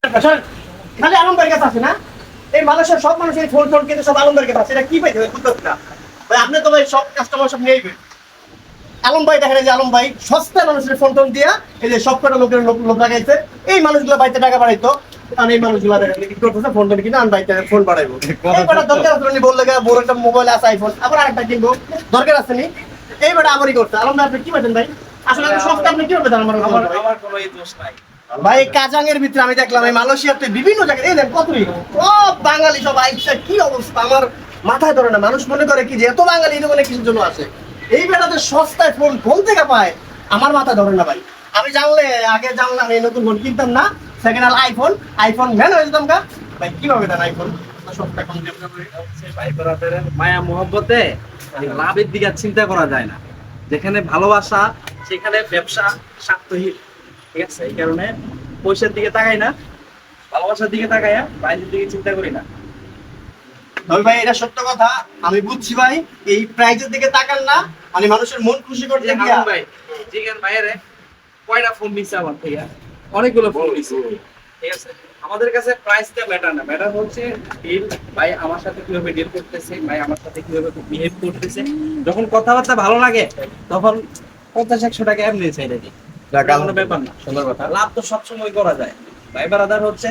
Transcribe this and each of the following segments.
খালি আলম ভাইয়ের কাছে আছে না? এই মানুষের সব মানুষের ফোন টোন কিন্তু সব আলম ভাইয়ের কাছে আছে। এটা কি পাইতে হবে বুঝতে না ভাই, আপনি তো ভাই সব কাস্টমার সব নিয়েই আলম ভাই দেখেন যে আলম ভাই সস্তা মানুষের ফোন টোন দিয়া এই যে সব কটা লোকের লোক লাগাইছে। এই মানুষগুলো বাড়িতে টাকা বাড়াইতো, কারণ এই মানুষগুলো করতেছে ফোন টোন কিনা আমি বাড়িতে ফোন বাড়াইবো। এই বেটা দরকার আছে নি বললে বড় একটা মোবাইল আছে আইফোন, আবার আরেকটা কিনবো, দরকার আছে নি? এই বেটা আমারই করছে। আলম ভাই আপনি কি পাইছেন ভাই? আসলে আপনি সস্তা আপনি কি হবে আমার কোনো দোষ নাই ভাই। কাজাঙের ভিতরে আমি দেখলাম এই মালয়েশিয়াতে বিভিন্ন জায়গায় এই দেখ কতই সব বাঙালি সব আইসা, কি অবস্থা আমার মাথায় ধরে না। মানুষ মনে করে কি যে এত বাঙালি এই দোকানে কিছুর জন্য আসে, এই বেটাতে সস্তায় ফোন ফোন থেকে পায়, আমার মাথা ধরে না ভাই। আমি জানলে আগে জানলাম এই নতুন ফোন কিনতাম না, সেকেন্ড হ্যান্ড আইফোন ম্যান হয়ে যেতাম গা ভাই। কিভাবে দেন আইফোন সস্তা কম ভাই ব্রাদারের মায়া মোহব্বতে লাভের দিকে আর চিন্তা করা যায় না। যেখানে ভালোবাসা সেখানে ব্যবসা স্বার্থহীন, ঠিক আছে? এই কারণে পয়সার দিকে তাকাই না, ভালোবাসার দিকে তাকাইয়া প্রাইজের দিকে চিন্তা করি না। তবে ভাই এটা সত্য কথা, আমি বুঝছি ভাই। এই প্রাইজের দিকে তাকান না, মানে মানুষের মন খুশি করতে গিয়া ভাই জিগান ভাইয়েরে কয়টা ফোন নিচ্ছে আমার থেকে, অনেকগুলো ফোন নিচ্ছে, ঠিক আছে? আমাদের কাছে প্রাইসটা ম্যাটার না, ম্যাটার হচ্ছে ডিল। ভাই আমার সাথে কিভাবে ডিল করতেছে, ভাই আমার সাথে কিভাবে বিহেভ করতেছে। যখন কথাবার্তা ভালো লাগে তখন 50-100 টাকা এমনি চাইলে দিই, কোনো ব্যাপার না। সুন্দর কথা, লাভ তো সবসময় করা যায়। ভাই ব্রাদার হচ্ছে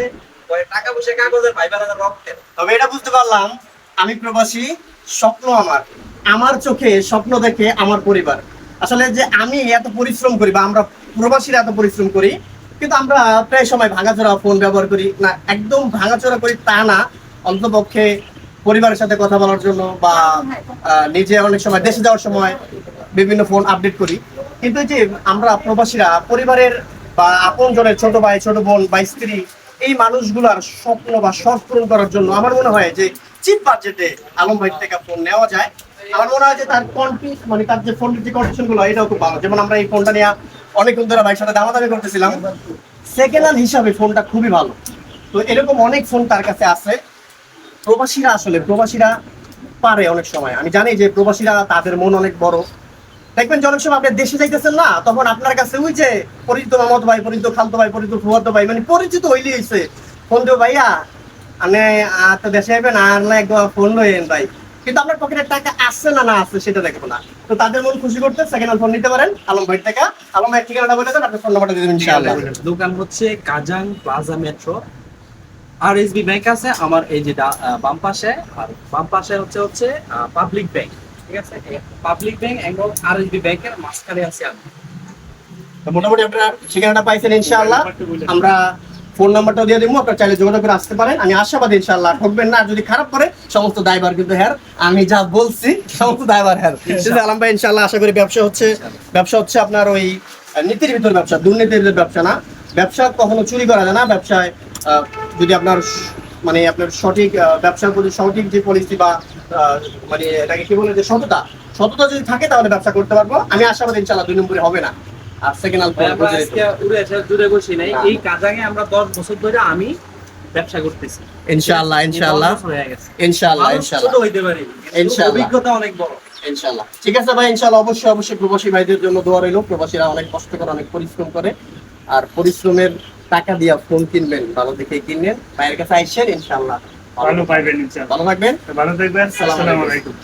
টাকা পয়সা কাগজের, ভাই ব্রাদার রক্তের। তবে এটা বুঝতে পারলাম আমি প্রবাসী, স্বপ্ন আমার, আমার চোখে স্বপ্ন দেখে আমার পরিবার। আসলে যে আমি এত পরিশ্রম করি বা আমরা প্রবাসীরা এত পরিশ্রম করি, কিন্তু আমরা প্রায় সময় ভাঙাচোরা ফোন ব্যবহার করি না। একদম ভাঙাচোরা করি তা না, অন্তপক্ষে পরিবারের সাথে কথা বলার জন্য বা নিজে অনেক সময় দেশে যাওয়ার সময় বিভিন্ন ফোন আপডেট করি। কিন্তু এই যে আমরা প্রবাসীরা পরিবারের বা আপন জনের ছোট ভাই ছোট বোন বা স্ত্রী, এই মানুষগুলার স্বপ্ন বা শখ পূরণ করার জন্য আমার মনে হয় যে চিপ বাজেটে আলম ভাই থেকে ফোন নেওয়া যায়। আমার মনে হয় যে তার কন্টেন্ট মানে তার যে ফোনের যে কন্ডিশন গুলো এটাও খুব ভালো। যেমন আমরা এই ফোনটা নিয়ে অনেকক্ষণ ধরে ভাইয়ের সাথে দামাদামি করতেছিলাম, সেকেন্ড হ্যান্ড হিসাবে ফোনটা খুবই ভালো। তো এরকম অনেক ফোন তার কাছে আছে। প্রবাসীরা পারে অনেক সময়, আমি জানি যে প্রবাসীরা তাদের মন অনেক বড়। দেখবেন যে অনেক সময় আপনি দেশে যাইতেছেন না, তখন আপনার কাছে ওই যে পরিচিত মামাতো ভাই, পরিচিত খালতো ভাই, পরিচিত ফুয়াতো ভাই, মানে পরিচিত হইলে হইছে ফোন দেবো ভাইয়া আপনি তো দেশে যাবেন আর না একবার ফোন লইেন ভাই। কিন্তু আপনার পকেটে টাকা আছে না আছে সেটা দেখবো না। তো তাদের মন খুশি করতে সেকেন্ড হ্যান্ড ফোন নিতে পারেন আলম ভাই থেকে। আলম ভাই ঠিকানাটা বলে দেন, আপনার ফোন নাম্বারটা দিয়ে দেবেন ইনশাআল্লাহ। দোকান হচ্ছে Kajang plaza metro, RSB bank আছে আমার এই যে বাম পাশে, আর বাম পাশে হচ্ছে পাবলিক ব্যাংক, ঠিক আছে? পাবলিক ব্যাংক এবং আরএসবি ব্যাংকের মাঝখানে আছে আমি। তো মোটামুটি আপনার ঠিকানাটা পাইছেন ইনশাআল্লাহ। আমরা ফোন নাম্বারটা দিয়ে দিব, আপনারা চাইলে যোগাযোগ করে আসতে পারেন। আমি আশাবাদী ইনশাআল্লাহ ঠকবেন না। যদি খারাপ করে সমস্ত দায়ভার কিন্তু হ্যার, আমি যা বলছি সমস্ত দায়ভার হ্যার। আলম ভাই ইনশাআল্লাহ আশা করি ব্যবসা হচ্ছে আপনার ওই নীতির ভিতর ব্যবসা, দুর্নীতির ব্যবসা না। ব্যবসা কখনো চুরি করা যায় না। ব্যবসায় যদি আপনার মানে আপনার সঠিক ব্যবসার প্রতি সঠিক যে পলিসি বা মানে এটাকে কি বলে যে সততা যদি থাকে তাহলে ব্যবসা করতে পারবো। আমি আশাবাদী ইনশাআল্লাহ 2 নম্বরে হবে না। আর সেকেন্ড আমরা আজকে উড়ে এসে দূরে বসি নাই, এই কাজাঙে আমরা 10 বছর ধরে আমি ব্যবসা করতেছি। ইনশাআল্লাহ ছোট হইতে পারি, অভিজ্ঞতা অনেক বড় ইনশাআল্লাহ। ঠিক আছে ভাই, ইনশাআল্লাহ অবশ্যই প্রবাসী ভাইদের জন্য দোয়া রইল। প্রবাসীরা অনেক কষ্ট করে, অনেক পরিশ্রম করে, আর পরিশ্রমের টাকা দিয়ে ফোন কিনবেন, ভালো দেখে কিনবেন। ভাইয়ের কাছে আইসেন ইনশাআল্লাহ ভালো পাইবেন। ইনশাআল্লাহ ভালো থাকবেন, আসসালামু আলাইকুম।